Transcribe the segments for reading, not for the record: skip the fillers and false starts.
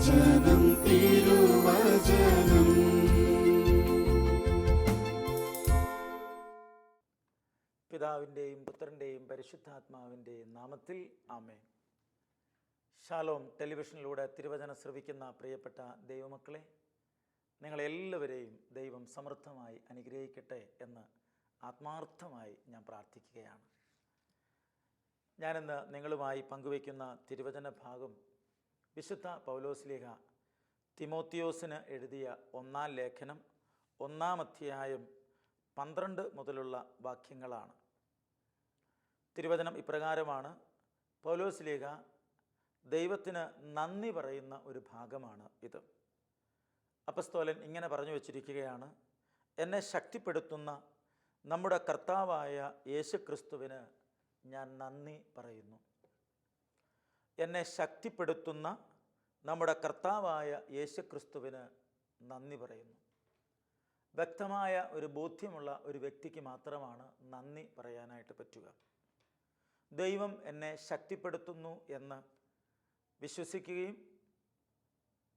തിരുവചനം തിരുവചനം. പിതാവിൻ്റെയും പുത്രൻ്റെയും പരിശുദ്ധാത്മാവിൻ്റെയും നാമത്തിൽ ആമേൻ. ഷാലോം. ടെലിവിഷനിലൂടെ തിരുവചനം ശ്രവിക്കുന്ന പ്രിയപ്പെട്ട ദൈവമക്കളെ, നിങ്ങളെല്ലാവരെയും ദൈവം സമൃദ്ധമായി അനുഗ്രഹിക്കട്ടെ എന്ന് ആത്മാർത്ഥമായി ഞാൻ പ്രാർത്ഥിക്കുകയാണ്. ഞാനിന്ന് നിങ്ങളുമായി പങ്കുവയ്ക്കുന്ന തിരുവചന ഭാഗം വിശുദ്ധ പൗലോസ്ലീഹ തിമോത്തിയോസിന് എഴുതിയ 1-ാം ലേഖനം 1-ാം അധ്യായം 12 മുതലുള്ള വാക്യങ്ങളാണ്. തിരുവചനം ഇപ്രകാരമാണ്. പൗലോസ്ലീഹ ദൈവത്തിന് നന്ദി പറയുന്ന ഒരു ഭാഗമാണ് ഇത്. അപ്പസ്തോലൻ ഇങ്ങനെ പറഞ്ഞു വച്ചിരിക്കുകയാണ്: എന്നെ ശക്തിപ്പെടുത്തുന്ന നമ്മുടെ കർത്താവായ യേശുക്രിസ്തുവിന് ഞാൻ നന്ദി പറയുന്നു. എന്നെ ശക്തിപ്പെടുത്തുന്ന നമ്മുടെ കർത്താവായ യേശുക്രിസ്തുവിന് നന്ദി പറയുന്നു. വ്യക്തമായ ഒരു ബോധ്യമുള്ള ഒരു വ്യക്തിക്ക് മാത്രമാണ് നന്ദി പറയാനായിട്ട് പറ്റുക. ദൈവം എന്നെ ശക്തിപ്പെടുത്തുന്നു എന്ന് വിശ്വസിക്കുകയും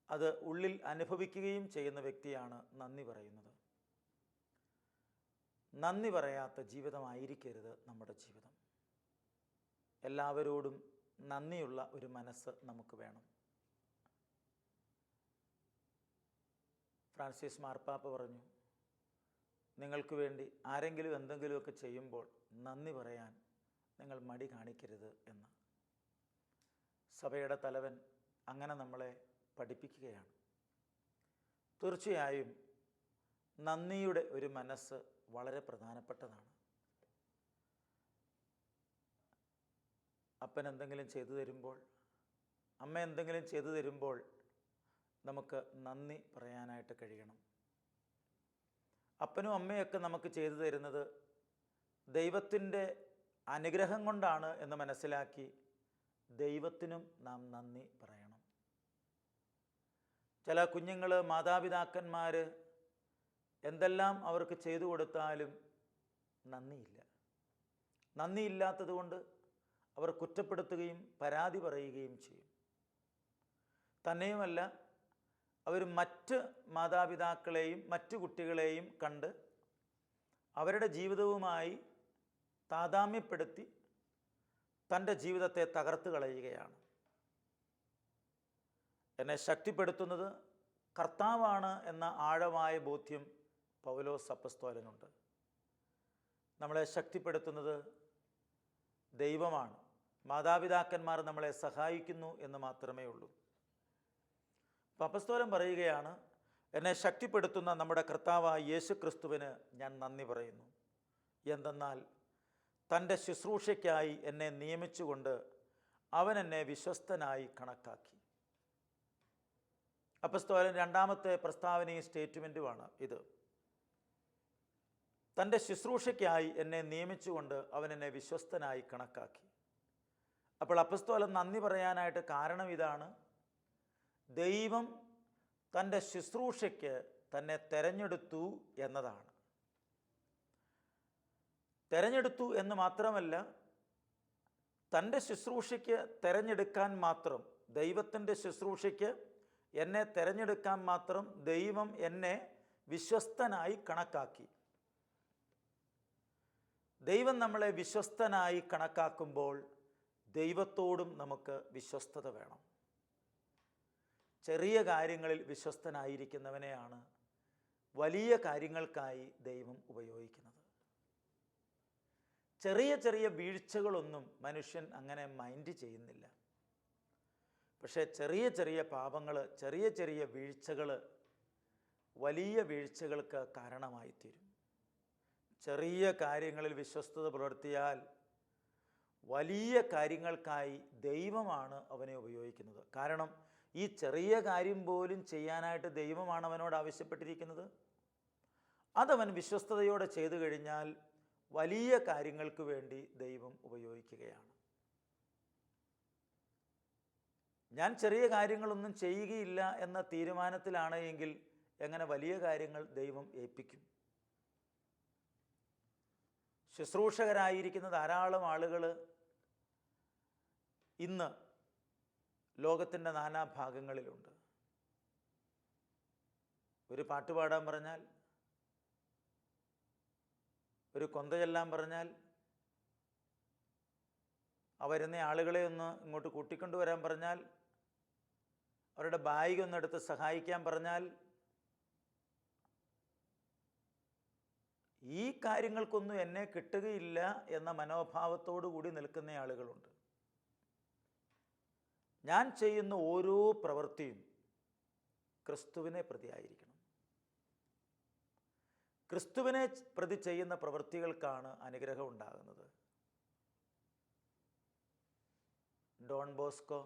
അത് ഉള്ളിൽ അനുഭവിക്കുകയും ചെയ്യുന്ന വ്യക്തിയാണ് നന്ദി പറയുന്നത്. നന്ദി പറയാത്ത ജീവിതമായിരിക്കരുത് നമ്മുടെ ജീവിതം. എല്ലാവരോടും നന്ദിയുള്ള ഒരു മനസ്സ് നമുക്ക് വേണം. ഫ്രാൻസിസ് മാർപ്പാപ്പ പറഞ്ഞു, നിങ്ങൾക്ക് വേണ്ടി ആരെങ്കിലും എന്തെങ്കിലുമൊക്കെ ചെയ്യുമ്പോൾ നന്ദി പറയാൻ നിങ്ങൾ മടി കാണിക്കരുത് എന്ന്. സഭയുടെ തലവൻ അങ്ങനെ നമ്മളെ പഠിപ്പിക്കുകയാണ്. തീർച്ചയായും നന്ദിയുടെ ഒരു മനസ്സ് വളരെ പ്രധാനപ്പെട്ടതാണ്. അപ്പൻ എന്തെങ്കിലും ചെയ്തു തരുമ്പോൾ, അമ്മ എന്തെങ്കിലും ചെയ്തു തരുമ്പോൾ നമുക്ക് നന്ദി പറയാനായിട്ട് കഴിയണം. അപ്പനും അമ്മയൊക്കെ നമുക്ക് ചെയ്തു തരുന്നത് ദൈവത്തിൻ്റെ അനുഗ്രഹം കൊണ്ടാണ് എന്ന് മനസ്സിലാക്കി ദൈവത്തിനും നാം നന്ദി പറയണം. ചില കുഞ്ഞുങ്ങൾ മാതാപിതാക്കന്മാർ എന്തെല്ലാം അവർക്ക് ചെയ്തു കൊടുത്താലും നന്ദിയില്ല. നന്ദിയില്ലാത്തത് കൊണ്ട് അവർ കുറ്റപ്പെടുത്തുകയും പരാതി പറയുകയും ചെയ്യും. തന്നെയുമല്ല, അവർ മറ്റ് മാതാപിതാക്കളെയും മറ്റു കുട്ടികളെയും കണ്ട് അവരുടെ ജീവിതവുമായി താതാമ്യപ്പെടുത്തി തൻ്റെ ജീവിതത്തെ തകർത്ത് കളയുകയാണ്. എന്നെ ശക്തിപ്പെടുത്തുന്നത് കർത്താവാണ് എന്ന ആഴമായ ബോധ്യം പൗലോസ് അപ്പസ്തോലനുണ്ട്. നമ്മളെ ശക്തിപ്പെടുത്തുന്നത് ദൈവമാണ്. മാതാപിതാക്കന്മാർ നമ്മളെ സഹായിക്കുന്നു എന്ന് മാത്രമേ ഉള്ളൂ. അപ്പസ്തോലൻ പറയുകയാണ്, എന്നെ ശക്തിപ്പെടുത്തുന്ന നമ്മുടെ കർത്താവായ യേശുക്രിസ്തുവിന് ഞാൻ നന്ദി പറയുന്നു. എന്തെന്നാൽ തൻ്റെ ശുശ്രൂഷയ്ക്കായി എന്നെ നിയമിച്ചുകൊണ്ട് അവൻ എന്നെ വിശ്വസ്തനായി കണക്കാക്കി. അപ്പസ്തോലൻ രണ്ടാമത്തെ പ്രസ്താവനയും സ്റ്റേറ്റ്മെൻറ്റുമാണ് ഇത്. തൻ്റെ ശുശ്രൂഷയ്ക്കായി എന്നെ നിയമിച്ചുകൊണ്ട് അവൻ എന്നെ വിശ്വസ്തനായി കണക്കാക്കി. അപ്പോൾ അപ്പസ്തോലൻ നന്ദി പറയാനായിട്ട് കാരണം ഇതാണ്: ദൈവം തൻ്റെ ശുശ്രൂഷയ്ക്ക് തന്നെ തിരഞ്ഞെടുത്തു എന്നതാണ്. തിരഞ്ഞെടുത്തു എന്ന് മാത്രമല്ല, തൻ്റെ ശുശ്രൂഷയ്ക്ക് തിരഞ്ഞെടുക്കാൻ മാത്രം, ദൈവത്തിൻ്റെ ശുശ്രൂഷയ്ക്ക് എന്നെ തിരഞ്ഞെടുക്കാൻ മാത്രം ദൈവം എന്നെ വിശ്വസ്തനായി കണക്കാക്കി. ദൈവം നമ്മളെ വിശ്വസ്തനായി കണക്കാക്കുമ്പോൾ ദൈവത്തോടും നമുക്ക് വിശ്വസ്തത വേണം. ചെറിയ കാര്യങ്ങളിൽ വിശ്വസ്തനായിരിക്കുന്നവനെയാണ് വലിയ കാര്യങ്ങൾക്കായി ദൈവം ഉപയോഗിക്കുന്നത്. ചെറിയ ചെറിയ വീഴ്ചകളൊന്നും മനുഷ്യൻ അങ്ങനെ മൈൻഡ് ചെയ്യുന്നില്ല. പക്ഷേ ചെറിയ ചെറിയ പാപങ്ങൾ, ചെറിയ ചെറിയ വീഴ്ചകൾ വലിയ വീഴ്ചകൾക്ക് കാരണമായിത്തീരും. ചെറിയ കാര്യങ്ങളിൽ വിശ്വസ്തത പുലർത്തിയാൽ വലിയ കാര്യങ്ങൾക്കായി ദൈവമാണ് അവനെ ഉപയോഗിക്കുന്നത്. കാരണം ഈ ചെറിയ കാര്യം പോലും ചെയ്യാനായിട്ട് ദൈവമാണ് അവനോട് ആവശ്യപ്പെട്ടിരിക്കുന്നത്. അതവൻ വിശ്വസ്തയോടെ ചെയ്തു കഴിഞ്ഞാൽ വലിയ കാര്യങ്ങൾക്ക് വേണ്ടി ദൈവം ഉപയോഗിക്കുകയാണ്. ഞാൻ ചെറിയ കാര്യങ്ങളൊന്നും ചെയ്യുകയില്ല എന്ന തീരുമാനത്തിലാണ് എങ്കിൽ എങ്ങനെ വലിയ കാര്യങ്ങൾ ദൈവം ഏൽപ്പിക്കും? ശുശ്രൂഷകരായിരിക്കുന്ന ധാരാളം ആളുകൾ ഇന്ന് ലോകത്തിൻ്റെ നാനാഭാഗങ്ങളിലുണ്ട്. ഒരു പാട്ട് പാടാൻ പറഞ്ഞാൽ, ഒരു കൊന്ത ചൊല്ലാൻ പറഞ്ഞാൽ, വരുന്ന ആളുകളെ ഒന്ന് ഇങ്ങോട്ട് കൂട്ടിക്കൊണ്ടുവരാൻ പറഞ്ഞാൽ, അവരുടെ ബാഗ് ഒന്നെടുത്ത് സഹായിക്കാൻ പറഞ്ഞാൽ, ഈ കാര്യങ്ങൾക്കൊന്നും എന്നെ കിട്ടുകയില്ല എന്ന മനോഭാവത്തോടു കൂടി നിൽക്കുന്ന ആളുകളുണ്ട്. ഞാൻ ചെയ്യുന്ന ഓരോ പ്രവൃത്തിയും ക്രിസ്തുവിനെ പ്രതിയായിരിക്കണം. ക്രിസ്തുവിനെ പ്രതി ചെയ്യുന്ന പ്രവൃത്തികൾക്കാണ് അനുഗ്രഹം ഉണ്ടാകുന്നത്. ഡോൺ ബോസ്കോ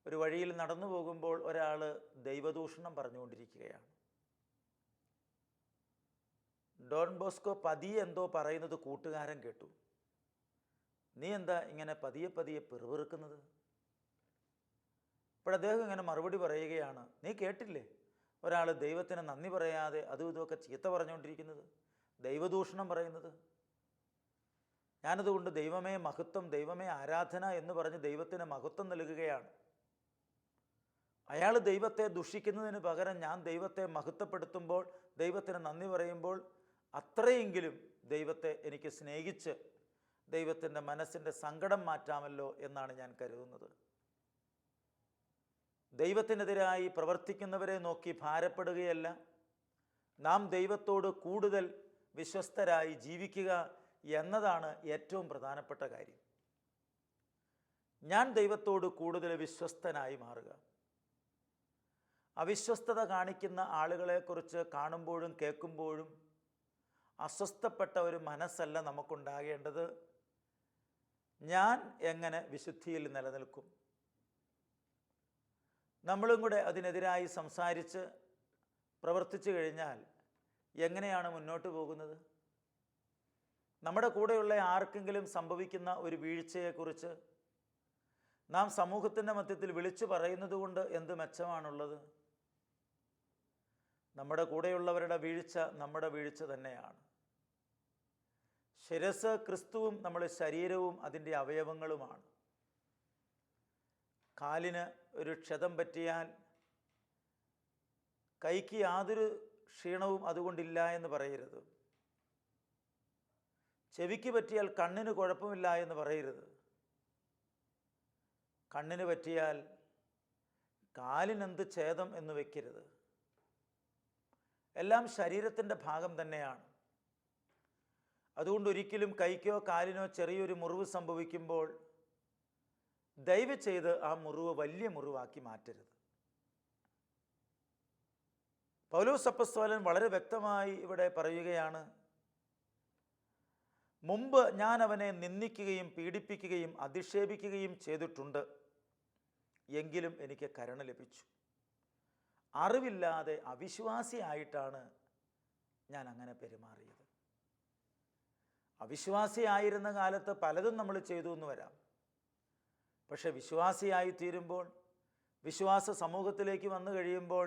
ഒരു വഴിയിൽ നടന്നു പോകുമ്പോൾ ഒരാൾ ദൈവദൂഷണം പറഞ്ഞുകൊണ്ടിരിക്കുകയാണ്. ഡോൺ ബോസ്കോ പതിയെ എന്തോ പറയുന്നത് കൂട്ടുകാരൻ കേട്ടു. നീ എന്താ ഇങ്ങനെ പതിയെ പതിയെ പിറുപിറുക്കുന്നത്? അപ്പോൾ അദ്ദേഹം ഇങ്ങനെ മറുപടി പറയുകയാണ്, നീ കേട്ടില്ലേ ഒരാൾ ദൈവത്തിന് നന്ദി പറയാതെ അതും ഇതുമൊക്കെ ചീത്ത പറഞ്ഞുകൊണ്ടിരിക്കുന്നത്, ദൈവദൂഷണം പറയുന്നത്. ഞാനതുകൊണ്ട് ദൈവമേ മഹത്വം, ദൈവമേ ആരാധന എന്ന് പറഞ്ഞ് ദൈവത്തിന് മഹത്വം നൽകുകയാണ്. അയാൾ ദൈവത്തെ ദുഷിക്കുന്നതിന് പകരം ഞാൻ ദൈവത്തെ മഹത്വപ്പെടുത്തുമ്പോൾ, ദൈവത്തിന് നന്ദി പറയുമ്പോൾ, അത്രയെങ്കിലും ദൈവത്തെ എനിക്ക് സ്നേഹിച്ച് ദൈവത്തിൻ്റെ മനസ്സിൻ്റെ സങ്കടം മാറ്റാമല്ലോ എന്നാണ് ഞാൻ കരുതുന്നത്. ദൈവത്തിനെതിരായി പ്രവർത്തിക്കുന്നവരെ നോക്കി ഭാരപ്പെടുകയല്ല, നാം ദൈവത്തോട് കൂടുതൽ വിശ്വസ്തരായി ജീവിക്കുക എന്നതാണ് ഏറ്റവും പ്രധാനപ്പെട്ട കാര്യം. ഞാൻ ദൈവത്തോട് കൂടുതൽ വിശ്വസ്തനായി മാറുക. അവിശ്വസ്തത കാണിക്കുന്ന ആളുകളെക്കുറിച്ച് കാണുമ്പോഴും കേൾക്കുമ്പോഴും അസ്വസ്ഥപ്പെട്ട ഒരു മനസ്സല്ല നമുക്കുണ്ടാകേണ്ടത്. ഞാൻ എങ്ങനെ വിശുദ്ധിയിൽ നിലനിൽക്കും? നമ്മളും കൂടെ അതിനെതിരായി സംസാരിച്ച് പ്രവർത്തിച്ചു കഴിഞ്ഞാൽ എങ്ങനെയാണ് മുന്നോട്ട് പോകുന്നത്? നമ്മുടെ കൂടെയുള്ള ആർക്കെങ്കിലും സംഭവിക്കുന്ന ഒരു വീഴ്ചയെക്കുറിച്ച് നാം സമൂഹത്തിൻ്റെ മധ്യത്തിൽ വിളിച്ചു പറയുന്നത് കൊണ്ട് എന്ത് മെച്ചമാണുള്ളത്? നമ്മുടെ കൂടെയുള്ളവരുടെ വീഴ്ച നമ്മുടെ വീഴ്ച തന്നെയാണ്. ശിരസ് ക്രിസ്തുവും നമ്മുടെ ശരീരവും അതിൻ്റെ അവയവങ്ങളുമാണ്. കാലിന് ഒരു ക്ഷതം പറ്റിയാൽ കൈക്ക് യാതൊരു ക്ഷീണവും അതുകൊണ്ടില്ല എന്ന് പറയരുത്. ചെവിക്ക് പറ്റിയാൽ കണ്ണിന് കുഴപ്പമില്ല എന്ന് പറയരുത്. കണ്ണിന് പറ്റിയാൽ കാലിനെന്ത് ഛേദം എന്ന് വയ്ക്കരുത്. എല്ലാം ശരീരത്തിൻ്റെ ഭാഗം തന്നെയാണ്. അതുകൊണ്ട് ഒരിക്കലും കൈക്കോ കാലിനോ ചെറിയൊരു മുറിവ് സംഭവിക്കുമ്പോൾ ദയവ് ചെയ്ത് ആ മുറിവ് വലിയ മുറിവാക്കി മാറ്റരുത്. പൗലോസ് അപ്പോസ്തലൻ വളരെ വ്യക്തമായി ഇവിടെ പറയുകയാണ്, മുമ്പ് ഞാൻ അവനെ നിന്ദിക്കുകയും പീഡിപ്പിക്കുകയും അധിക്ഷേപിക്കുകയും ചെയ്തിട്ടുണ്ട്, എങ്കിലും എനിക്ക് കരുണ ലഭിച്ചു. അറിവില്ലാതെ അവിശ്വാസിയായിട്ടാണ് ഞാൻ അങ്ങനെ പെരുമാറിയത്. അവിശ്വാസിയായിരുന്ന കാലത്ത് പലതും നമ്മൾ ചെയ്തു എന്ന് വരാം. പക്ഷെ വിശ്വാസിയായി തീരുമ്പോൾ, വിശ്വാസ സമൂഹത്തിലേക്ക് വന്നു കഴിയുമ്പോൾ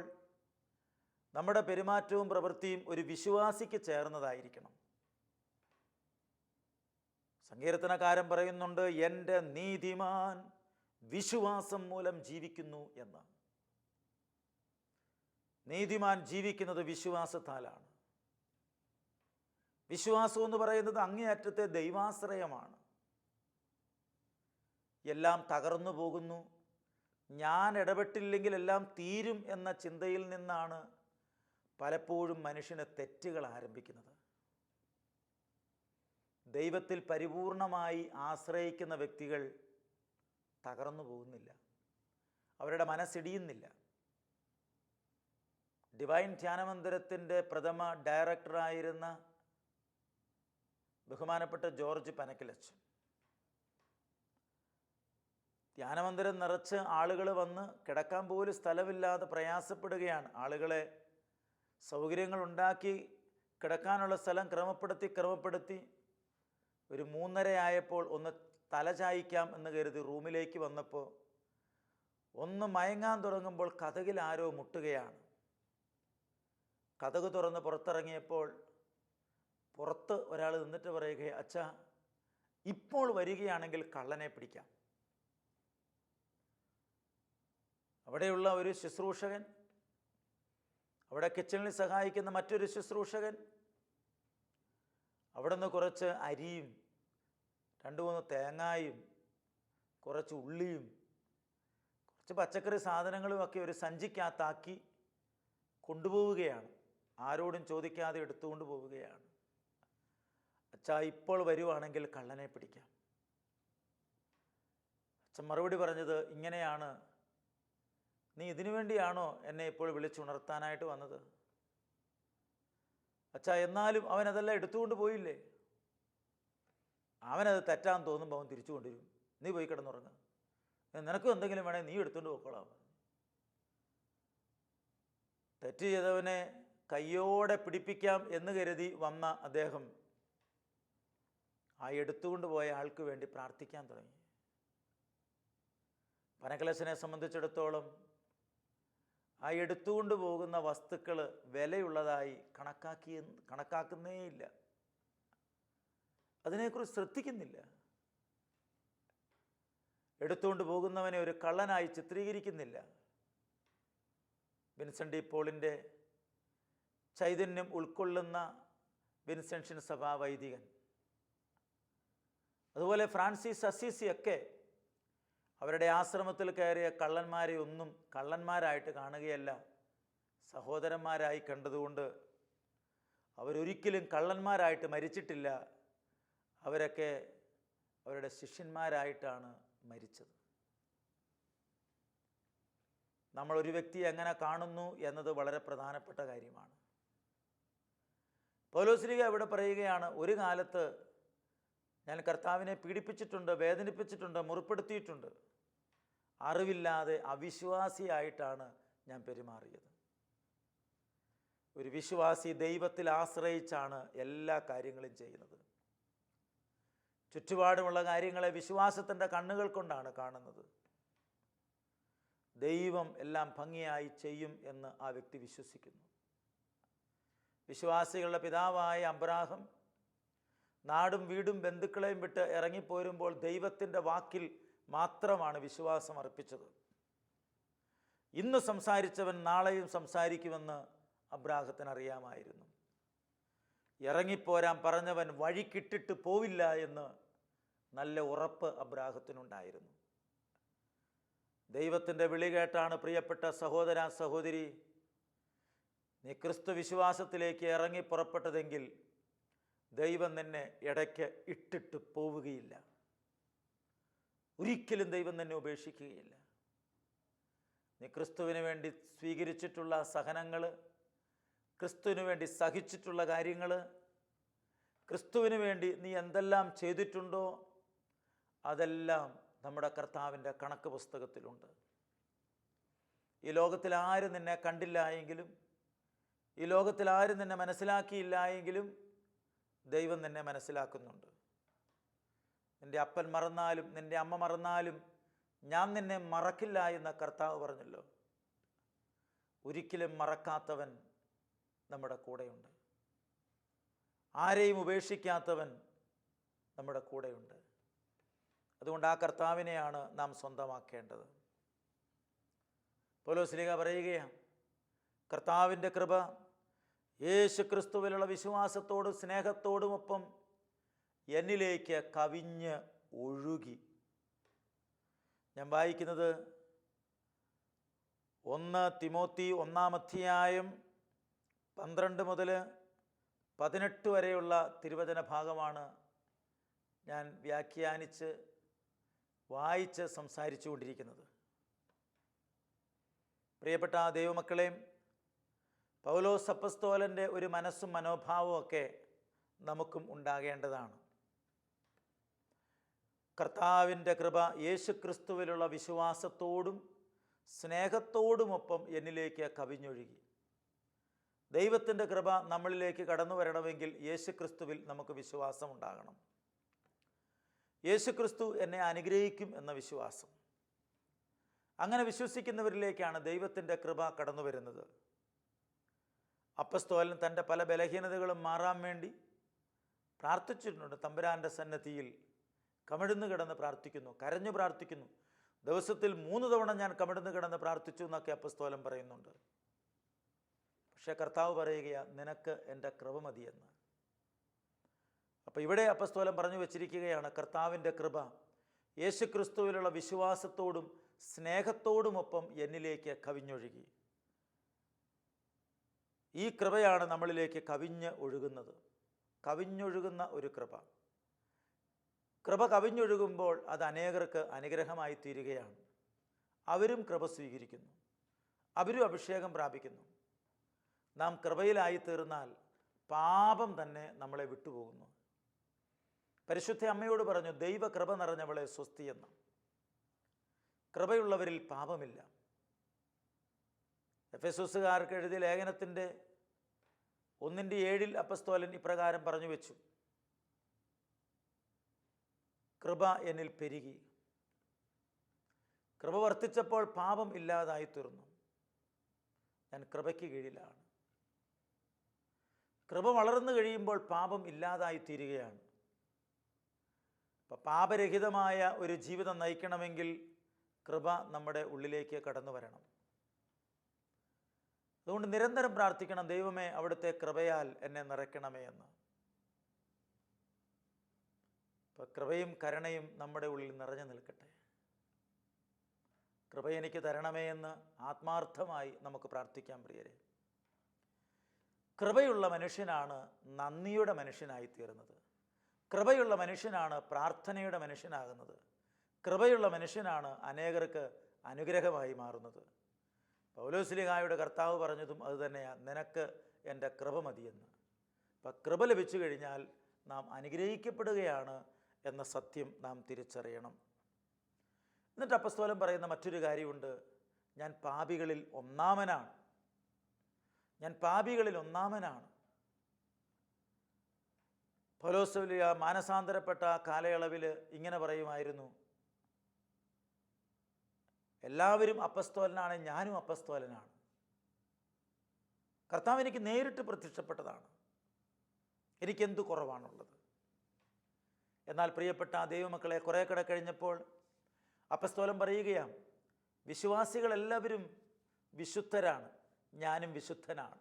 നമ്മുടെ പെരുമാറ്റവും പ്രവൃത്തിയും ഒരു വിശ്വാസിക്ക് ചേർന്നതായിരിക്കണം. സങ്കീർത്തനക്കാരൻ പറയുന്നുണ്ട്, എൻ്റെ നീതിമാൻ വിശ്വാസം മൂലം ജീവിക്കുന്നു എന്ന്. നീതിമാൻ ജീവിക്കുന്നത് വിശ്വാസത്താലാണ്. വിശ്വാസം എന്ന് പറയുന്നത് അങ്ങേയറ്റത്തെ ദൈവാശ്രയമാണ്. എല്ലാം തകർന്നു പോകുന്നു, ഞാൻ ഇടപെട്ടില്ലെങ്കിൽ എല്ലാം തീരും എന്ന ചിന്തയിൽ നിന്നാണ് പലപ്പോഴും മനുഷ്യന് തെറ്റുകൾ ആരംഭിക്കുന്നത്. ദൈവത്തിൽ പരിപൂർണമായി ആശ്രയിക്കുന്ന വ്യക്തികൾ തകർന്നു പോകുന്നില്ല, അവരുടെ മനസ്സിടിയുന്നില്ല. ഡിവൈൻ ധ്യാനമന്ദിരത്തിൻ്റെ പ്രഥമ ഡയറക്ടറായിരുന്ന ബഹുമാനപ്പെട്ട ജോർജ് പനക്കിലച്ചൻ, ധ്യാനമന്ദിരം നിറച്ച് ആളുകൾ വന്ന് കിടക്കാൻ പോലും സ്ഥലമില്ലാതെ പ്രയാസപ്പെടുകയാണ്. ആളുകളെ സൗകര്യങ്ങൾ ഉണ്ടാക്കി കിടക്കാനുള്ള സ്ഥലം ക്രമപ്പെടുത്തി ഒരു 3:30 ആയപ്പോൾ ഒന്ന് തലചായ്ക്കാം എന്ന് കരുതി റൂമിലേക്ക് വന്നപ്പോൾ ഒന്ന് മയങ്ങാൻ തുടങ്ങുമ്പോൾ കതകിൽ ആരോ മുട്ടുകയാണ്. കതക് തുറന്ന് പുറത്തിറങ്ങിയപ്പോൾ പുറത്ത് ഒരാൾ നിന്നിട്ട് പറയുക, അച്ഛാ ഇപ്പോൾ വരികയാണെങ്കിൽ കള്ളനെ പിടിക്കാം. അവിടെയുള്ള ഒരു ശുശ്രൂഷകൻ അവിടെ കിച്ചണിൽ സഹായിക്കുന്ന മറ്റൊരു ശുശ്രൂഷകൻ അവിടെ നിന്ന് കുറച്ച് അരിയും 2-3 തേങ്ങായും കുറച്ച് ഉള്ളിയും കുറച്ച് പച്ചക്കറി സാധനങ്ങളുമൊക്കെ ഒരു സഞ്ചിക്കകത്താക്കി കൊണ്ടുപോവുകയാണ്. ആരോടും ചോദിക്കാതെ എടുത്തുകൊണ്ട് പോവുകയാണ്. അച്ഛാ, ഇപ്പോൾ വരുവാണെങ്കിൽ കള്ളനെ പിടിക്കാം. അച്ഛൻ മറുപടി പറഞ്ഞത് ഇങ്ങനെയാണ്: നീ ഇതിനു വേണ്ടിയാണോ എന്നെ ഇപ്പോൾ വിളിച്ചുണർത്താനായിട്ട് വന്നത്? അച്ഛാ, എന്നാലും അവനതെല്ലാം എടുത്തുകൊണ്ട് പോയില്ലേ? അവനത് തെറ്റാന്ന് തോന്നുമ്പോൾ അവൻ തിരിച്ചു കൊണ്ടുവരും. നീ പോയി കിടന്നുറങ്ങുക. നിനക്കും എന്തെങ്കിലും വേണേൽ നീ എടുത്തുകൊണ്ട് പോയിക്കോളാം. തെറ്റ് ചെയ്തവനെ കയ്യോടെ പിടിപ്പിക്കാം എന്ന് കരുതി വന്ന അദ്ദേഹം ആ എടുത്തുകൊണ്ട് പോയ ആൾക്ക് വേണ്ടി പ്രാർത്ഥിക്കാൻ തുടങ്ങി. പനക്കലശനെ സംബന്ധിച്ചിടത്തോളം ആ എടുത്തുകൊണ്ട് പോകുന്ന വസ്തുക്കൾ വിലയുള്ളതായി കണക്കാക്കുന്നേയില്ല. അതിനെക്കുറിച്ച് ശ്രദ്ധിക്കുന്നില്ല. എടുത്തുകൊണ്ട് പോകുന്നവനെ ഒരു കള്ളനായി ചിത്രീകരിക്കുന്നില്ല. വിൻസെൻ്റ് ഡി പോളിൻ്റെ ചൈതന്യം ഉൾക്കൊള്ളുന്ന വിൻസെൻഷ്യൻ സഭാ വൈദികൻ, അതുപോലെ ഫ്രാൻസിസ് അസീസിയൊക്കെ അവരുടെ ആശ്രമത്തിൽ കയറിയ കള്ളന്മാരെ ഒന്നും കള്ളന്മാരായിട്ട് കാണുകയല്ല, സഹോദരന്മാരായി കണ്ടതുകൊണ്ട് അവരൊരിക്കലും കള്ളന്മാരായിട്ട് മരിച്ചിട്ടില്ല. അവരൊക്കെ അവരുടെ ശിഷ്യന്മാരായിട്ടാണ് മരിച്ചത്. നമ്മളൊരു വ്യക്തിയെ എങ്ങനെ കാണുന്നു എന്നത് വളരെ പ്രധാനപ്പെട്ട കാര്യമാണ്. പൗലോസ്ലീഹ ഇവിടെ പറയുകയാണ്, ഒരു കാലത്ത് ഞാൻ കർത്താവിനെ പീഡിപ്പിച്ചിട്ടുണ്ട്, വേദനിപ്പിച്ചിട്ടുണ്ട്, മുറിപ്പെടുത്തിയിട്ടുണ്ട്. അറിവില്ലാതെ അവിശ്വാസിയായിട്ടാണ് ഞാൻ പെരുമാറിയത്. ഒരു വിശ്വാസി ദൈവത്തിൽ ആശ്രയിച്ചാണ് എല്ലാ കാര്യങ്ങളും ചെയ്യുന്നത്. ചുറ്റുപാടുമുള്ള കാര്യങ്ങളെ വിശ്വാസത്തിൻ്റെ കണ്ണുകൾ കൊണ്ടാണ് കാണുന്നത്. ദൈവം എല്ലാം ഭംഗിയായി ചെയ്യും എന്ന് ആ വ്യക്തി വിശ്വസിക്കുന്നു. വിശ്വാസികളുടെ പിതാവായ അബ്രാഹാം നാടും വീടും ബന്ധുക്കളെയും വിട്ട് ഇറങ്ങിപ്പോരുമ്പോൾ ദൈവത്തിൻ്റെ വാക്കിൽ മാത്രമാണ് വിശ്വാസം അർപ്പിച്ചത്. ഇന്ന് സംസാരിച്ചവൻ നാളെയും സംസാരിക്കുമെന്ന് അബ്രാഹത്തിന് അറിയാമായിരുന്നു. ഇറങ്ങിപ്പോരാൻ പറഞ്ഞവൻ വഴിക്കിട്ടിട്ട് പോവില്ല എന്ന് നല്ല ഉറപ്പ് അബ്രാഹത്തിനുണ്ടായിരുന്നു. ദൈവത്തിൻ്റെ വിളി കേട്ടാണ് പ്രിയപ്പെട്ട സഹോദര സഹോദരി നീ ക്രിസ്തു വിശ്വാസത്തിലേക്ക് ഇറങ്ങി പുറപ്പെട്ടതെങ്കിൽ ദൈവം നിന്നെ ഇടയ്ക്ക് ഇട്ടിട്ട് പോവുകയില്ല. ഒരിക്കലും ദൈവം നിന്നെ ഉപേക്ഷിക്കുകയില്ല. നീ ക്രിസ്തുവിന് വേണ്ടി സ്വീകരിച്ചിട്ടുള്ള സഹനങ്ങൾ, ക്രിസ്തുവിന് വേണ്ടി സഹിച്ചിട്ടുള്ള കാര്യങ്ങൾ, ക്രിസ്തുവിന് വേണ്ടി നീ എന്തെല്ലാം ചെയ്തിട്ടുണ്ടോ അതെല്ലാം നമ്മുടെ കർത്താവിൻ്റെ കണക്ക് പുസ്തകത്തിലുണ്ട്. ഈ ലോകത്തിൽ ആരും നിന്നെ കണ്ടില്ല എങ്കിലും, ഈ ലോകത്തിൽ ആരും നിന്നെ മനസ്സിലാക്കിയില്ല എങ്കിലും ദൈവം നിന്നെ മനസ്സിലാക്കുന്നുണ്ട്. നിൻ്റെ അപ്പൻ മറന്നാലും നിൻ്റെ അമ്മ മറന്നാലും ഞാൻ നിന്നെ മറക്കില്ല എന്ന് കർത്താവ് പറഞ്ഞല്ലോ. ഒരിക്കലും മറക്കാത്തവൻ നമ്മുടെ കൂടെയുണ്ട്. ആരെയും ഉപേക്ഷിക്കാത്തവൻ നമ്മുടെ കൂടെയുണ്ട്. അതുകൊണ്ട് ആ കർത്താവിനെയാണ് നാം സ്വന്തമാക്കേണ്ടത്. പൗലോസ്ലീഹ പറയുകയാണ്, കർത്താവിൻ്റെ കൃപ യേശു ക്രിസ്തുവിലുള്ള വിശ്വാസത്തോടും സ്നേഹത്തോടുമൊപ്പം എന്നിലേക്ക് കവിഞ്ഞ് ഒഴുകി. ഞാൻ വായിക്കുന്നത് 1 തിമോത്തി 1-ാം അധ്യായം 12 മുതൽ 18 വരെയുള്ള തിരുവചന ഭാഗമാണ് ഞാൻ വ്യാഖ്യാനിച്ച് വായിച്ച് സംസാരിച്ചു കൊണ്ടിരിക്കുന്നത്. പ്രിയപ്പെട്ട ദൈവമക്കളെ, പൗലോസ് അപ്പസ്തോലൻ്റെ ഒരു മനസ്സും മനോഭാവവും ഒക്കെ നമുക്കും ഉണ്ടാകേണ്ടതാണ്. കർത്താവിൻ്റെ കൃപ യേശു ക്രിസ്തുവിലുള്ള വിശ്വാസത്തോടും സ്നേഹത്തോടുമൊപ്പം എന്നിലേക്ക് കവിഞ്ഞൊഴുകി. ദൈവത്തിൻ്റെ കൃപ നമ്മളിലേക്ക് കടന്നു വരണമെങ്കിൽ യേശു ക്രിസ്തുവിൽ നമുക്ക് വിശ്വാസം ഉണ്ടാകണം. യേശു ക്രിസ്തു എന്നെ അനുഗ്രഹിക്കും എന്ന വിശ്വാസം. അങ്ങനെ വിശ്വസിക്കുന്നവരിലേക്കാണ് ദൈവത്തിൻ്റെ കൃപ കടന്നു വരുന്നത്. അപ്പസ്തോലൻ തൻ്റെ പല ബലഹീനതകളും മാറാൻ വേണ്ടി പ്രാർത്ഥിച്ചിട്ടുണ്ട്. തമ്പുരാൻ്റെ സന്നദ്ധിയിൽ കമിഴ്ന്ന് കിടന്ന് പ്രാർത്ഥിക്കുന്നു, കരഞ്ഞു പ്രാർത്ഥിക്കുന്നു. ദിവസത്തിൽ 3 തവണ ഞാൻ കമിഴ്ന്ന് കിടന്ന് പ്രാർത്ഥിച്ചു എന്നൊക്കെ അപ്പസ്തോലൻ പറയുന്നുണ്ട്. പക്ഷേ കർത്താവ് പറയുകയാണ്, നിനക്ക് എൻ്റെ കൃപ മതിയെന്ന്. അപ്പോൾ ഇവിടെ അപ്പസ്തോലൻ പറഞ്ഞു വച്ചിരിക്കുകയാണ്, കർത്താവിൻ്റെ കൃപ യേശുക്രിസ്തുവിലുള്ള വിശ്വാസത്തോടും സ്നേഹത്തോടുമൊപ്പം എന്നിലേക്ക് കവിഞ്ഞൊഴുകി. ഈ കൃപയാണ് നമ്മളിലേക്ക് കവിഞ്ഞ് ഒഴുകുന്നത്, കവിഞ്ഞൊഴുകുന്ന ഒരു കൃപ. കൃപ കവിഞ്ഞൊഴുകുമ്പോൾ അത് അനേകർക്ക് അനുഗ്രഹമായി തീരുകയാണ്. അവരും കൃപ സ്വീകരിക്കുന്നു, അവരും അഭിഷേകം പ്രാപിക്കുന്നു. നാം കൃപയിലായി തീർന്നാൽ പാപം തന്നെ നമ്മളെ വിട്ടുപോകുന്നു. പരിശുദ്ധ അമ്മയോട് പറഞ്ഞു, ദൈവ കൃപ നിറഞ്ഞവളെ സ്വസ്തി എന്ന്. കൃപയുള്ളവരിൽ പാപമില്ല. എഫെസോസുകാർക്ക് എഴുതിയ ലേഖനത്തിൻ്റെ 1:7 അപ്പസ്തോലൻ ഇപ്രകാരം പറഞ്ഞു വെച്ചു, കൃപ എന്നിൽ പെരുകി. കൃപ വർദ്ധിച്ചപ്പോൾ പാപം ഇല്ലാതായി തീർന്നു. ഞാൻ കൃപയ്ക്ക് കീഴിലാണ്. കൃപ വളർന്നു കഴിയുമ്പോൾ പാപം ഇല്ലാതായി തീരുകയാണ്. അപ്പം പാപരഹിതമായ ഒരു ജീവിതം നയിക്കണമെങ്കിൽ കൃപ നമ്മുടെ ഉള്ളിലേക്ക് കടന്നു വരണം. അതുകൊണ്ട് നിരന്തരം പ്രാർത്ഥിക്കണം, ദൈവമേ അവിടുത്തെ കൃപയാൽ എന്നെ നിറയ്ക്കണമേ എന്ന്. അപ്പം കൃപയും കരുണയും നമ്മുടെ ഉള്ളിൽ നിറഞ്ഞു നിൽക്കട്ടെ. കൃപ എനിക്ക് തരണമേ എന്ന് ആത്മാർത്ഥമായി നമുക്ക് പ്രാർത്ഥിക്കാം പ്രിയരെ. കൃപയുള്ള മനുഷ്യനാണ് നന്ദിയുടെ മനുഷ്യനായിത്തീരുന്നത്. കൃപയുള്ള മനുഷ്യനാണ് പ്രാർത്ഥനയുടെ മനുഷ്യനാകുന്നത്. കൃപയുള്ള മനുഷ്യനാണ് അനേകർക്ക് അനുഗ്രഹമായി മാറുന്നത്. പൗലോസ്ലീഹായുടെ കർത്താവ് പറഞ്ഞതും അതുതന്നെയാണ്, നിനക്ക് എൻ്റെ കൃപ മതിയെന്ന്. അപ്പം കൃപ ലഭിച്ചു കഴിഞ്ഞാൽ നാം അനുഗ്രഹിക്കപ്പെടുകയാണ് എന്ന സത്യം നാം തിരിച്ചറിയണം. എന്നിട്ട് അപ്പസ്തോലൻ പറയുന്ന മറ്റൊരു കാര്യമുണ്ട്, ഞാൻ പാപികളിൽ ഒന്നാമനാണ്. ഞാൻ പാപികളിൽ ഒന്നാമനാണ്. പൗലോസ്ലീഹ മാനസാന്തരപ്പെട്ട കാലയളവിൽ ഇങ്ങനെ പറയുമായിരുന്നു, എല്ലാവരും അപ്പസ്തോലനാണ്, ഞാനും അപ്പസ്തോലനാണ്. കർത്താവ് എനിക്ക് നേരിട്ട് പ്രത്യക്ഷപ്പെട്ടതാണ്, എനിക്കെന്തു കുറവാണുള്ളത്. എന്നാൽ പ്രിയപ്പെട്ട ദൈവമക്കളെ, കുറേ കൂടെ കഴിഞ്ഞപ്പോൾ അപ്പസ്തോലൻ പറയുകയാണ്, വിശ്വാസികളെല്ലാവരും വിശുദ്ധരാണ്, ഞാനും വിശുദ്ധനാണ്.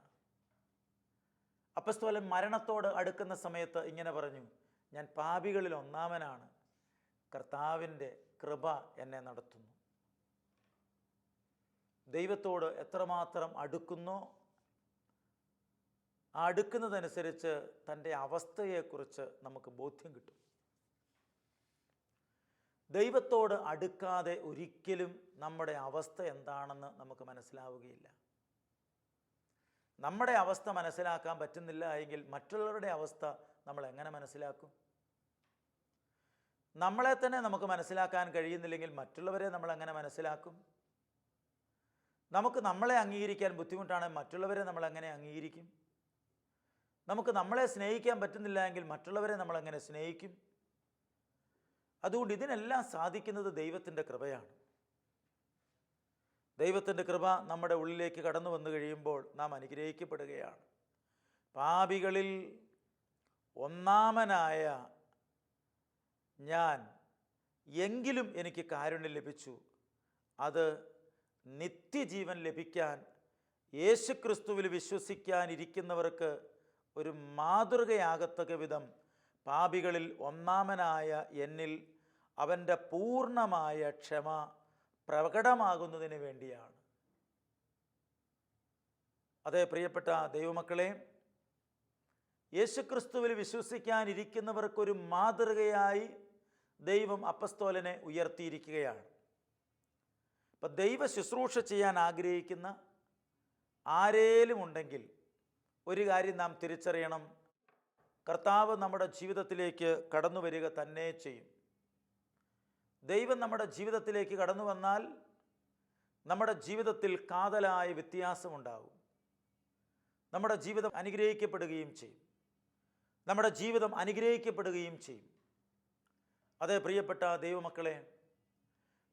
അപ്പസ്തോലൻ മരണത്തോട് അടുക്കുന്ന സമയത്ത് ഇങ്ങനെ പറഞ്ഞു, ഞാൻ പാപികളിൽ ഒന്നാമനാണ്, കർത്താവിൻ്റെ കൃപ എന്നെ നടത്തുന്നു. ദൈവത്തോട് എത്രമാത്രം അടുക്കുന്നോ ആ അടുക്കുന്നതനുസരിച്ച് തൻ്റെ അവസ്ഥയെക്കുറിച്ച് നമുക്ക് ബോധ്യം കിട്ടും. ദൈവത്തോട് അടുക്കാതെ ഒരിക്കലും നമ്മുടെ അവസ്ഥ എന്താണെന്ന് നമുക്ക് മനസ്സിലാവുകയില്ല. നമ്മുടെ അവസ്ഥ മനസ്സിലാക്കാൻ പറ്റുന്നില്ല എങ്കിൽ മറ്റുള്ളവരുടെ അവസ്ഥ നമ്മൾ എങ്ങനെ മനസ്സിലാക്കും? നമ്മളെ തന്നെ നമുക്ക് മനസ്സിലാക്കാൻ കഴിയുന്നില്ലെങ്കിൽ മറ്റുള്ളവരെ നമ്മൾ എങ്ങനെ മനസ്സിലാക്കും? നമുക്ക് നമ്മളെ അംഗീകരിക്കാൻ ബുദ്ധിമുട്ടാണെങ്കിൽ മറ്റുള്ളവരെ നമ്മൾ എങ്ങനെ അംഗീകരിക്കും? നമുക്ക് നമ്മളെ സ്നേഹിക്കാൻ പറ്റുന്നില്ല എങ്കിൽ മറ്റുള്ളവരെ നമ്മൾ എങ്ങനെ സ്നേഹിക്കും? അതുകൊണ്ട് ഇതിനെല്ലാം സാധിക്കുന്നത് ദൈവത്തിൻ്റെ കൃപയാണ്. ദൈവത്തിൻ്റെ കൃപ നമ്മുടെ ഉള്ളിലേക്ക് കടന്നു വന്നു കഴിയുമ്പോൾ നാം അനുഗ്രഹിക്കപ്പെടുകയാണ്. പാപികളിൽ ഒന്നാമനായ ഞാൻ, എങ്കിലും എനിക്ക് കാരുണ്യം ലഭിച്ചു. അത് നിത്യജീവൻ ലഭിക്കാൻ യേശുക്രിസ്തുവിൽ വിശ്വസിക്കാനിരിക്കുന്നവർക്ക് ഒരു മാതൃകയാകത്തക്ക വിധം പാപികളിൽ ഒന്നാമനായ എന്നിൽ അവൻ്റെ പൂർണ്ണമായ ക്ഷമ പ്രകടമാകുന്നതിന് വേണ്ടിയാണ്. അതേ പ്രിയപ്പെട്ട ദൈവമക്കളെ, യേശുക്രിസ്തുവിൽ വിശ്വസിക്കാനിരിക്കുന്നവർക്കൊരു മാതൃകയായി ദൈവം അപ്പസ്തോലനെ ഉയർത്തിയിരിക്കുകയാണ്. ഇപ്പം ദൈവ ശുശ്രൂഷ ചെയ്യാൻ ആഗ്രഹിക്കുന്ന ആരേലും ഉണ്ടെങ്കിൽ ഒരു കാര്യം നാം തിരിച്ചറിയണം, കർത്താവ് നമ്മുടെ ജീവിതത്തിലേക്ക് കടന്നു വരിക തന്നെ ചെയ്യും. ദൈവം നമ്മുടെ ജീവിതത്തിലേക്ക് കടന്നു വന്നാൽ നമ്മുടെ ജീവിതത്തിൽ കാതലായ വ്യത്യാസമുണ്ടാകും. നമ്മുടെ ജീവിതം അനുഗ്രഹിക്കപ്പെടുകയും ചെയ്യും. നമ്മുടെ ജീവിതം അനുഗ്രഹിക്കപ്പെടുകയും ചെയ്യും. അതേ പ്രിയപ്പെട്ട ദൈവമക്കളെ,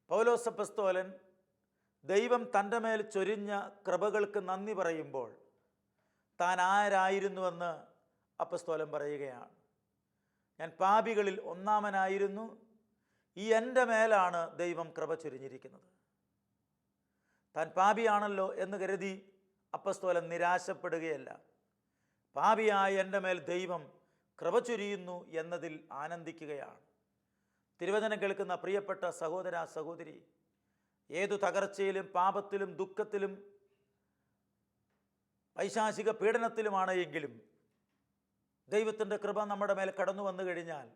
പൗലോസ് അപ്പസ്തോലൻ ദൈവം തൻ്റെ മേൽ ചൊരിഞ്ഞ കൃപകൾക്ക് നന്ദി പറയുമ്പോൾ താൻ ആരായിരുന്നുവെന്ന് അപ്പസ്തോലൻ പറയുകയാണ്. ഞാൻ പാപികളിൽ ഒന്നാമനായിരുന്നു, ഈ എൻ്റെ മേലാണ് ദൈവം കൃപ ചൊരിഞ്ഞിരിക്കുന്നത്. താൻ പാപിയാണല്ലോ എന്ന് കരുതി അപ്പസ്തോലൻ നിരാശപ്പെടുകയല്ല. പാപിയായ എൻ്റെ മേൽ ദൈവം കൃപ ചൊരിയുന്നു എന്നതിൽ ആനന്ദിക്കുകയാണ്. തിരുവചനം കേൾക്കുന്ന പ്രിയപ്പെട്ട സഹോദര സഹോദരി, ഏതു തകർച്ചയിലും പാപത്തിലും ദുഃഖത്തിലും പൈശാചിക പീഡനത്തിലുമാണ് എങ്കിലും ദൈവത്തിൻ്റെ കൃപ നമ്മുടെ മേൽ കടന്നു വന്നു കഴിഞ്ഞാൽ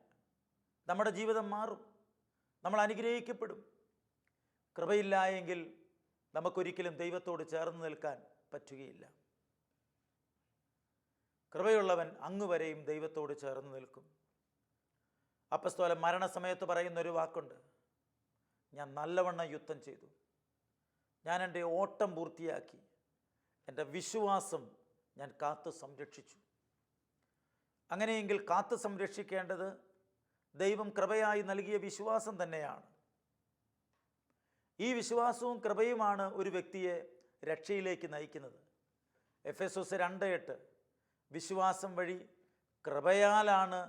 നമ്മുടെ ജീവിതം മാറും, നമ്മൾ അനുഗ്രഹിക്കപ്പെടും. കൃപയില്ല എങ്കിൽ നമുക്കൊരിക്കലും ദൈവത്തോട് ചേർന്ന് നിൽക്കാൻ പറ്റുകയില്ല. കൃപയുള്ളവൻ അങ്ങുവരെയും ദൈവത്തോട് ചേർന്ന് നിൽക്കും. അപ്പസ്തോലൻ മരണസമയത്ത് പറയുന്നൊരു വാക്കുണ്ട്, ഞാൻ നല്ലവണ്ണം യുദ്ധം ചെയ്തു, ഞാൻ എൻ്റെ ഓട്ടം പൂർത്തിയാക്കി, എൻ്റെ വിശ്വാസം ഞാൻ കാത്തു സംരക്ഷിച്ചു. അങ്ങനെയെങ്കിൽ കാത്തു സംരക്ഷിക്കേണ്ടത് ദൈവം കൃപയായി നൽകിയ വിശ്വാസം തന്നെയാണ്. ഈ വിശ്വാസവും കൃപയുമാണ് ഒരു വ്യക്തിയെ രക്ഷയിലേക്ക് നയിക്കുന്നത്. എഫെസോസ് 2:8 വിശ്വാസം വഴി കൃപയാലാണ്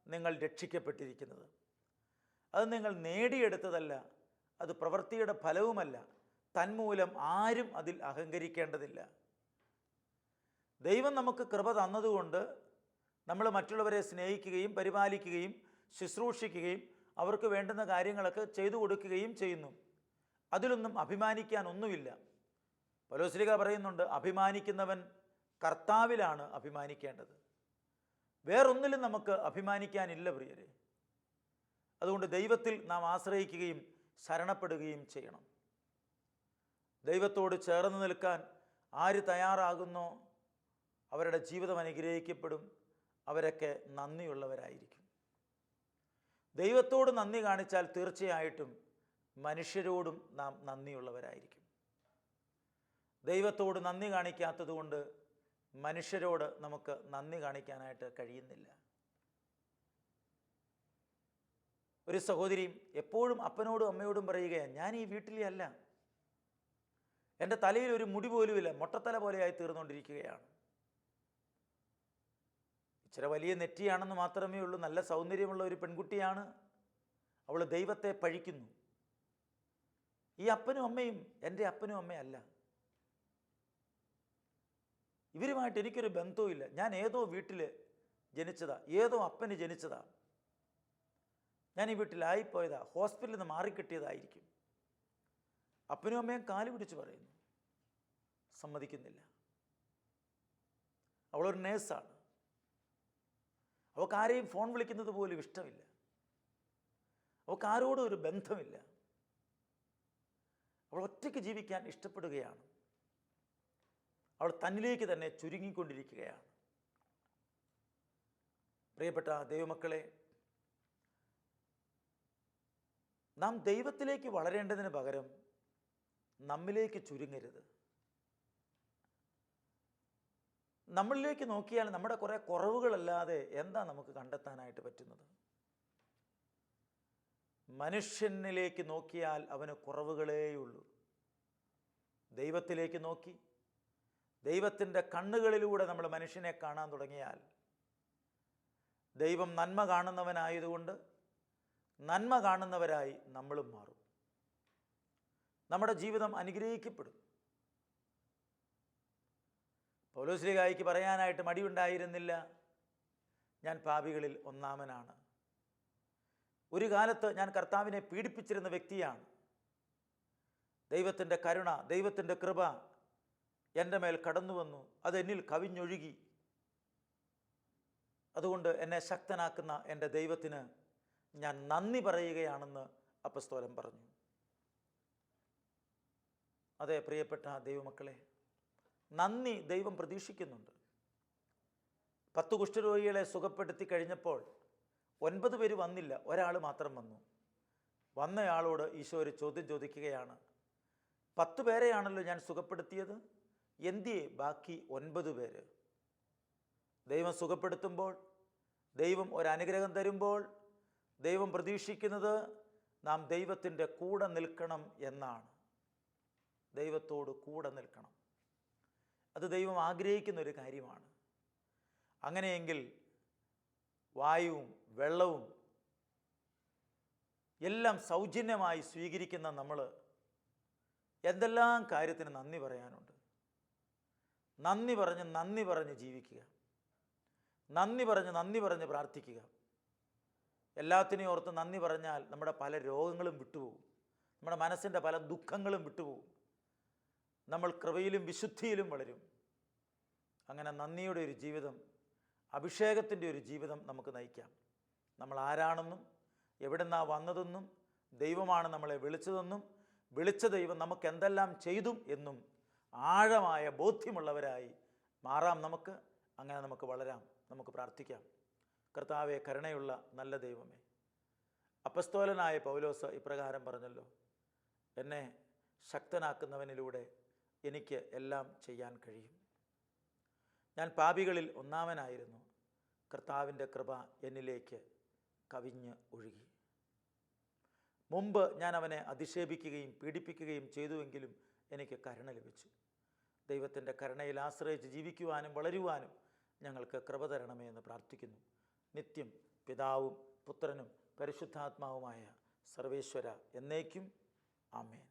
നിങ്ങൾ രക്ഷിക്കപ്പെട്ടിരിക്കുന്നത്. അത് നിങ്ങൾ നേടിയെടുത്തതല്ല, അത് പ്രവൃത്തിയുടെ ഫലവുമല്ല, തന്മൂലം ആരും അതിൽ അഹങ്കരിക്കേണ്ടതില്ല. ദൈവം നമുക്ക് കൃപ തന്നതുകൊണ്ട് നമ്മൾ മറ്റുള്ളവരെ സ്നേഹിക്കുകയും പരിപാലിക്കുകയും ശുശ്രൂഷിക്കുകയും അവർക്ക് വേണ്ടുന്ന കാര്യങ്ങളൊക്കെ ചെയ്തു കൊടുക്കുകയും ചെയ്യുന്നു. അതിലൊന്നും അഭിമാനിക്കാൻ ഒന്നുമില്ല. പൗലോസ്ലീഹ പറയുന്നുണ്ട്, അഭിമാനിക്കുന്നവൻ കർത്താവിലാണ് അഭിമാനിക്കേണ്ടത്. വേറൊന്നിലും നമുക്ക് അഭിമാനിക്കാനില്ല പ്രിയരെ. അതുകൊണ്ട് ദൈവത്തിൽ നാം ആശ്രയിക്കുകയും ശരണപ്പെടുകയും ചെയ്യണം. ദൈവത്തോട് ചേർന്ന് നിൽക്കാൻ ആര് തയ്യാറാകുന്നോ അവരുടെ ജീവിതം അനുഗ്രഹിക്കപ്പെടും. അവരൊക്കെ നന്ദിയുള്ളവരായിരിക്കും. ദൈവത്തോട് നന്ദി കാണിച്ചാൽ തീർച്ചയായിട്ടും മനുഷ്യരോടും നാം നന്ദിയുള്ളവരായിരിക്കും. ദൈവത്തോട് നന്ദി കാണിക്കാത്തത് കൊണ്ട് മനുഷ്യരോട് നമുക്ക് നന്ദി കാണിക്കാനായിട്ട് കഴിയുന്നില്ല. ഒരു സഹോദരി എപ്പോഴും അപ്പനോടും അമ്മയോടും പറയുകയാണ്, ഞാൻ ഈ വീട്ടിലെ അല്ല, എൻ്റെ തലയിൽ ഒരു മുടി പോലുമില്ല, മൊട്ടത്തല പോലെയായി തീർന്നുകൊണ്ടിരിക്കുകയാണ്. ഇച്ചിരി വലിയ നെറ്റിയാണെന്ന് മാത്രമേ ഉള്ളൂ, നല്ല സൗന്ദര്യമുള്ള ഒരു പെൺകുട്ടിയാണ്, അവൾ ദൈവത്തെ പഴിക്കുന്നു. ഈ അപ്പനും അമ്മയും എൻ്റെ അപ്പനും അമ്മയല്ല, ഇവരുമായിട്ട് എനിക്കൊരു ബന്ധവുമില്ല, ഞാൻ ഏതോ വീട്ടിൽ ജനിച്ചതാ, ഏതോ അപ്പന് ജനിച്ചതാ, ഞാൻ ഈ വീട്ടിലായിപ്പോയതാ, ഹോസ്പിറ്റലിൽ നിന്ന് മാറിക്കിട്ടിയതായിരിക്കും. അപ്പനും അമ്മയും കാല് പിടിച്ച് പറയുന്നു, സമ്മതിക്കുന്നില്ല. അവളൊരു നേഴ്സാണ്, അവൾക്ക് ആരെയും ഫോൺ വിളിക്കുന്നത് പോലും ഇഷ്ടമില്ല, അവൾക്ക് ആരോടും ഒരു ബന്ധമില്ല, അവൾ ഒറ്റയ്ക്ക് ജീവിക്കാൻ ഇഷ്ടപ്പെടുകയാണ്. അവൾ തന്നിലേക്ക് തന്നെ ചുരുങ്ങിക്കൊണ്ടിരിക്കുകയാണ്. പ്രിയപ്പെട്ട ദൈവമക്കളെ, നാം ദൈവത്തിലേക്ക് വളരേണ്ടതിന് പകരം നമ്മിലേക്ക് ചുരുങ്ങരുത്. നമ്മളിലേക്ക് നോക്കിയാൽ നമ്മുടെ കുറേ കുറവുകളല്ലാതെ എന്താ നമുക്ക് കണ്ടെത്താനായിട്ട് പറ്റുന്നത്? മനുഷ്യനിലേക്ക് നോക്കിയാൽ അവന് കുറവുകളേയുള്ളൂ. ദൈവത്തിലേക്ക് നോക്കി ദൈവത്തിൻ്റെ കണ്ണുകളിലൂടെ നമ്മൾ മനുഷ്യനെ കാണാൻ തുടങ്ങിയാൽ ദൈവം നന്മ കാണുന്നവനായതുകൊണ്ട് നന്മ കാണുന്നവരായി നമ്മളും മാറും. നമ്മുടെ ജീവിതം അനുഗ്രഹിക്കപ്പെടും. പൗലോസ്ലീഹായ്ക്ക് പറയാനായിട്ട് മടിയുണ്ടായിരുന്നില്ല, ഞാൻ പാപികളിൽ ഒന്നാമനാണ്. ഒരു കാലത്ത് ഞാൻ കർത്താവിനെ പീഡിപ്പിച്ചിരുന്ന വ്യക്തിയാണ്. ദൈവത്തിൻ്റെ കരുണ, ദൈവത്തിൻ്റെ കൃപ എൻ്റെ മേൽ കടന്നു വന്നു, അതെന്നിൽ കവിഞ്ഞൊഴുകി. അതുകൊണ്ട് എന്നെ ശക്തനാക്കുന്ന എൻ്റെ ദൈവത്തിന് ഞാൻ നന്ദി പറയുകയാണെന്ന് അപ്പസ്തോലൻ പറഞ്ഞു. അതെ പ്രിയപ്പെട്ട ദൈവമക്കളെ, നന്ദി ദൈവം പ്രതീക്ഷിക്കുന്നുണ്ട്. 10 കുഷ്ഠരോഗികളെ സുഖപ്പെടുത്തി കഴിഞ്ഞപ്പോൾ 9 പേര് വന്നില്ല, ഒരാൾ മാത്രം വന്നു. വന്നയാളോട് ഈശോ ഒരു ചോദ്യം ചോദിക്കുകയാണ്, 10 പേരെയാണല്ലോ ഞാൻ സുഖപ്പെടുത്തിയത്, എന്തിയെ ബാക്കി 9 പേര്? ദൈവം സുഖപ്പെടുത്തുമ്പോൾ, ദൈവം ഒരനുഗ്രഹം തരുമ്പോൾ ദൈവം പ്രതീക്ഷിക്കുന്നത് നാം ദൈവത്തിൻ്റെ കൂടെ നിൽക്കണം എന്നാണ്. ദൈവത്തോട് കൂടെ നിൽക്കണം, അത് ദൈവം ആഗ്രഹിക്കുന്നൊരു കാര്യമാണ്. അങ്ങനെയെങ്കിൽ വായുവും വെള്ളവും എല്ലാം സൗജന്യമായി സ്വീകരിക്കുന്ന നമ്മൾ എന്തെല്ലാം കാര്യത്തിന് നന്ദി പറയാനുണ്ട്. നന്ദി പറഞ്ഞ് ജീവിക്കുക. നന്ദി പറഞ്ഞ് പ്രാർത്ഥിക്കുക. എല്ലാത്തിനെയും ഓർത്ത് നന്ദി പറഞ്ഞാൽ നമ്മുടെ പല രോഗങ്ങളും വിട്ടുപോകും. നമ്മുടെ മനസ്സിൻ്റെ പല ദുഃഖങ്ങളും വിട്ടുപോകും. നമ്മൾ കൃപയിലും വിശുദ്ധിയിലും വളരും. അങ്ങനെ നന്ദിയുടെ ഒരു ജീവിതം, അഭിഷേകത്തിൻ്റെ ഒരു ജീവിതം നമുക്ക് നയിക്കാം. നമ്മൾ ആരാണെന്നും എവിടെ നിന്നാണ് വന്നതെന്നും ദൈവമാണ് നമ്മളെ വിളിച്ചതെന്നും വിളിച്ച ദൈവം നമുക്ക് എന്തെല്ലാം ചെയ്തു എന്നും ആഴമായ ബോധ്യമുള്ളവരായി മാറാം നമുക്ക്. അങ്ങനെ നമുക്ക് വളരാം. നമുക്ക് പ്രാർത്ഥിക്കാം. കർത്താവെ, കരുണയുള്ള നല്ല ദൈവമേ, അപ്പസ്തോലനായ പൗലോസ് ഇപ്രകാരം പറഞ്ഞല്ലോ, എന്നെ ശക്തനാക്കുന്നവനിലൂടെ എനിക്ക് എല്ലാം ചെയ്യാൻ കഴിയും. ഞാൻ പാപികളിൽ ഒന്നാമനായിരുന്നു. കർത്താവിൻ്റെ കൃപ എന്നിലേക്ക് കവിഞ്ഞ് ഒഴുകി. മുമ്പ് ഞാൻ അവനെ അധിക്ഷേപിക്കുകയും പീഡിപ്പിക്കുകയും ചെയ്തുവെങ്കിലും എനിക്ക് കരുണ ലഭിച്ചു. ദൈവത്തിൻ്റെ കരുണയിൽ ആശ്രയിച്ച് ജീവിക്കുവാനും വളരുവാനും ഞങ്ങൾക്ക് കൃപ തരണമേ എന്ന് പ്രാർത്ഥിക്കുന്നു. നിത്യം പിതാവും പുത്രനും പരിശുദ്ധാത്മാവുമായ സർവേശ്വര എന്നേക്കും ആമേൻ.